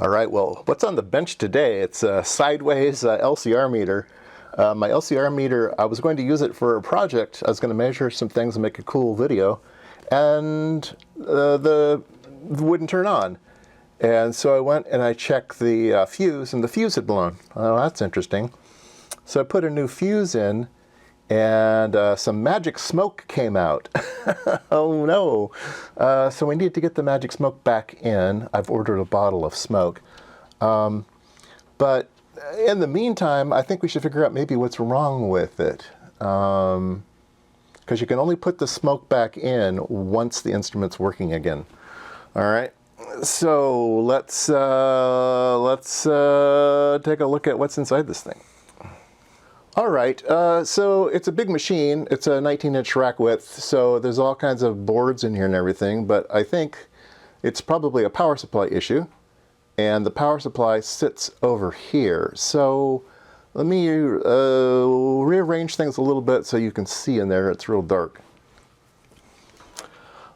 All right, well, what's on the bench today? It's a sideways LCR meter. My LCR meter, I was going to use it for a project. I was going to measure some things and make a cool video, and the wouldn't turn on. And so I went and I checked the fuse, and the fuse had blown. Oh, that's interesting. So I put a new fuse in, and some magic smoke came out. Oh no. So we need to get the magic smoke back in. I've ordered a bottle of smoke. But in the meantime, I think we should figure out maybe what's wrong with it. Because you can only put the smoke back in once the instrument's working again. All right. So let's take a look at what's inside this thing. All right, so it's a big machine. It's a 19-inch rack width, so there's all kinds of boards in here and everything, but I think it's probably a power supply issue, and the power supply sits over here. So let me rearrange things a little bit so you can see in there. It's real dark.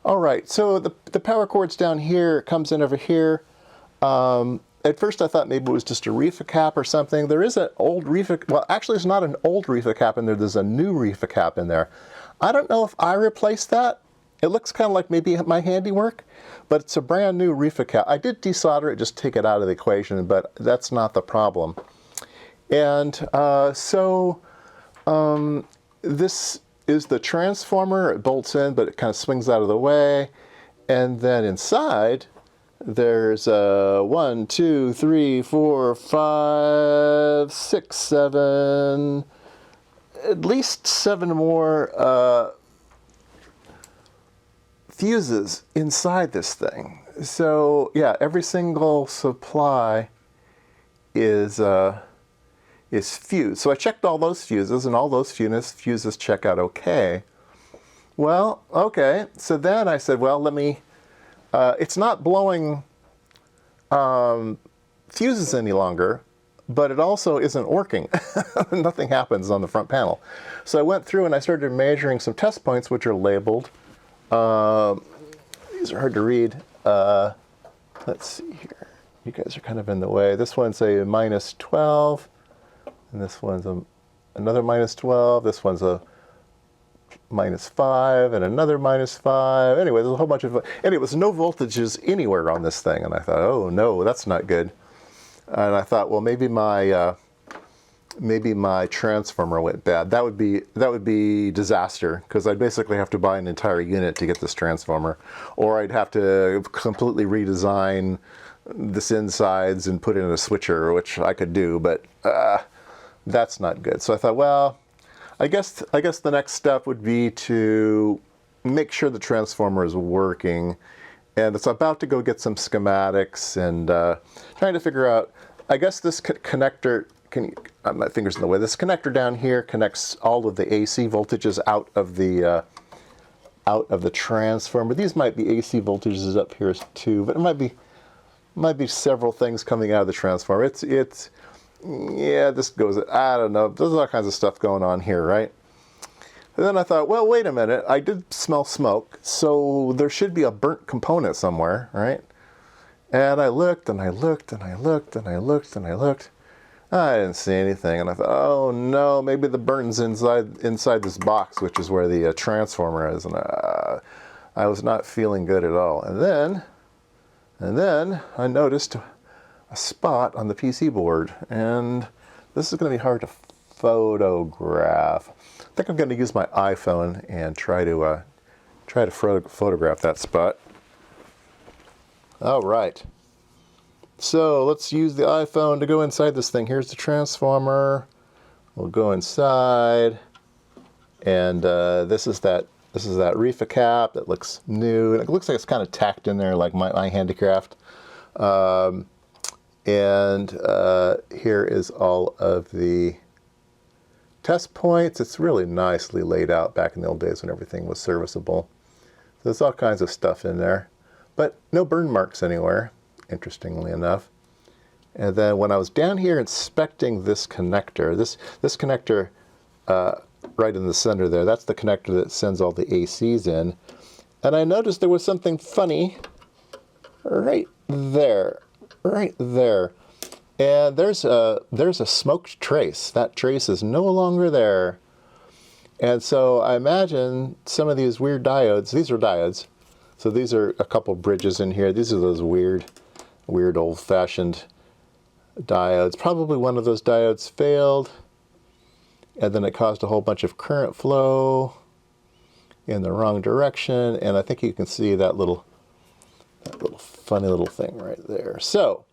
All right, so the power cord's down here. It comes in over here. At first I thought maybe it was just a reefer cap or something. There is an old reefer, well actually it's not an old reefer cap in there, there's a new reefer cap in there. I don't know if I replaced that. It looks kind of like maybe my handiwork, but it's a brand new reefer cap. I did desolder it, just take it out of the equation, but that's not the problem. And this is the transformer. It bolts in, but it kind of swings out of the way. And then inside, there's 1, 2, 3, 4, 5, 6, 7, at least 7 more fuses inside this thing. So yeah, every single supply is fused. So I checked all those fuses, and all those fuses check out okay. Well, okay. So then I said, well, let me. It's not blowing fuses any longer, but it also isn't working. Nothing happens on the front panel. So I went through and I started measuring some test points, which are labeled. These are hard to read. Let's see here. You guys are kind of in the way. This one's a -12, and this one's another -12. This one's a -5 and another -5. Anyway, there's a whole bunch of, and it was no voltages anywhere on this thing. And I thought, oh no, that's not good. And I thought, well, maybe my transformer went bad. That would be disaster, because I'd basically have to buy an entire unit to get this transformer, or I'd have to completely redesign this insides and put in a switcher, which I could do, but that's not good. So I thought, well, I guess the next step would be to make sure the transformer is working, and it's about to go get some schematics and trying to figure out. I guess this connector, my finger's in the way. This connector down here connects all of the AC voltages out of the transformer. These might be AC voltages up here too, but it might be several things coming out of the transformer. Yeah, this goes, I don't know, there's all kinds of stuff going on here, right? And then I thought, well, wait a minute, I did smell smoke, so there should be a burnt component somewhere, right? And I looked, and I looked, and I looked, and I looked, and I looked. I didn't see anything, and I thought, oh no, maybe the burnt's inside this box, which is where the transformer is, and I was not feeling good at all. And then I noticed a spot on the PC board, and this is going to be hard to photograph. I think I'm going to use my iPhone and try to photograph that spot. All right. So let's use the iPhone to go inside this thing. Here's the transformer. We'll go inside, and this is that reefer cap that looks new, and it looks like it's kind of tacked in there like my handicraft. And here is all of the test points. It's really nicely laid out back in the old days when everything was serviceable. So there's all kinds of stuff in there, but no burn marks anywhere, interestingly enough. And then when I was down here inspecting this connector, this connector right in the center there, that's the connector that sends all the ACs in. And I noticed there was something funny right there. right there. And there's a smoked trace. That trace is no longer there. And so I imagine some of these weird diodes, these are diodes. So these are a couple bridges in here. These are those weird old-fashioned diodes. Probably one of those diodes failed, and then it caused a whole bunch of current flow in the wrong direction. And I think you can see that little funny little thing right there. So,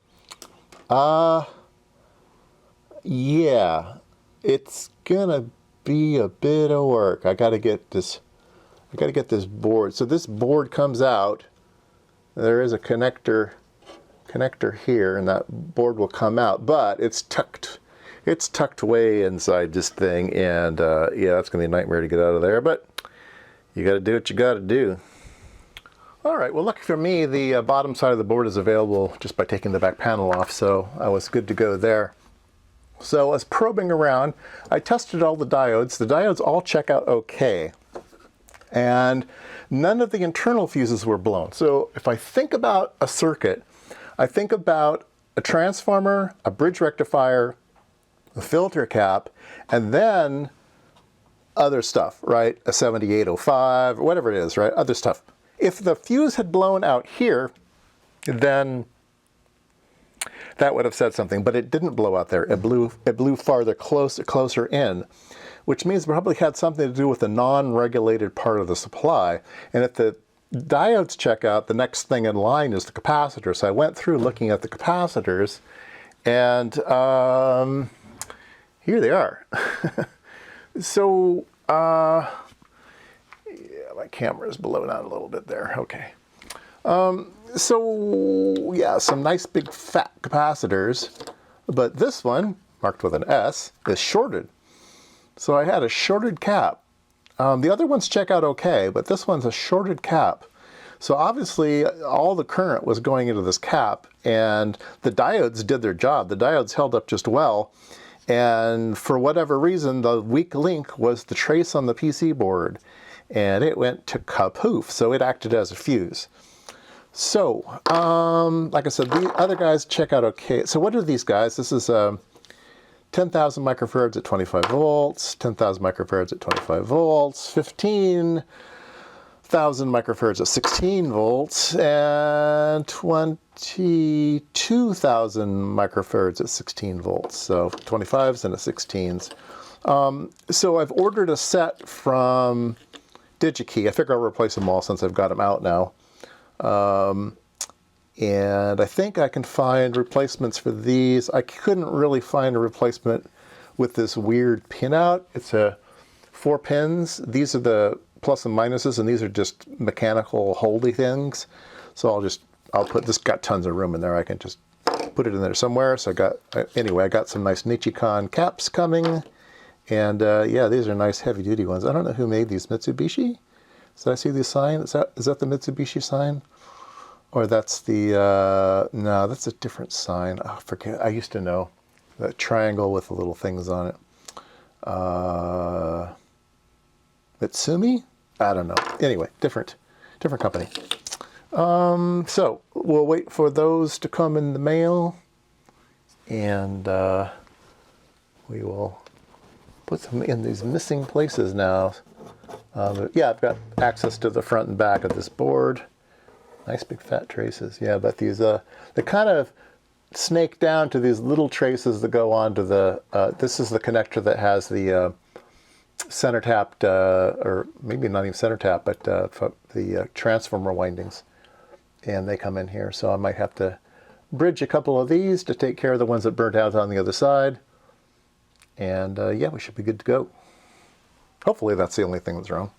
yeah, it's gonna be a bit of work. I gotta get this board. So this board comes out. There is a connector here, and that board will come out, but it's tucked way inside this thing, and yeah, that's gonna be a nightmare to get out of there, but you gotta do what you gotta do. All right, well, lucky for me, the bottom side of the board is available just by taking the back panel off, so I was good to go there. So I was probing around. I tested all the diodes. The diodes all check out okay, and none of the internal fuses were blown. So if I think about a circuit, I think about a transformer, a bridge rectifier, a filter cap, and then other stuff, right? A 7805, or whatever it is, right? Other stuff. If the fuse had blown out here, then that would have said something, but it didn't blow out there. It blew farther closer in, which means it probably had something to do with the non-regulated part of the supply. And if the diodes check out, the next thing in line is the capacitor. So I went through looking at the capacitors, and here they are. So, yeah, my camera's blown out a little bit there. Okay. So, yeah, some nice big fat capacitors, but this one, marked with an S, is shorted. So I had a shorted cap. The other ones check out okay, but this one's a shorted cap. So obviously all the current was going into this cap, and the diodes did their job. The diodes held up just well, and for whatever reason, the weak link was the trace on the PC board, and it went to kapoof, so it acted as a fuse. So, like I said, the other guys check out okay. So what are these guys? This is 10,000 microfarads at 25 volts, 10,000 microfarads at 25 volts, 15,000 microfarads at 16 volts, and 22,000 microfarads at 16 volts. So 25s and a 16s. So I've ordered a set from DigiKey. I figure I'll replace them all since I've got them out now. And I think I can find replacements for these. I couldn't really find a replacement with this weird pinout. It's 4 pins. These are the plus and minuses, and these are just mechanical holdy things. So I'll put this, got tons of room in there. I can just put it in there somewhere. So anyway, I got some nice Nichicon caps coming. And yeah, these are nice heavy duty ones. I don't know who made these, Mitsubishi? Did I see the sign? Is that the Mitsubishi sign? Or that's the, no, that's a different sign. Oh, I forget, I used to know. That triangle with the little things on it. Mitsumi? I don't know. Anyway, different company. So we'll wait for those to come in the mail, and we will put them in these missing places now. Yeah, I've got access to the front and back of this board. Nice big fat traces. Yeah, but these, they kind of snake down to these little traces that go onto the, this is the connector that has the center tapped, or maybe not even center tap, but the transformer windings. And they come in here. So I might have to bridge a couple of these to take care of the ones that burnt out on the other side. And yeah, we should be good to go. Hopefully that's the only thing that's wrong.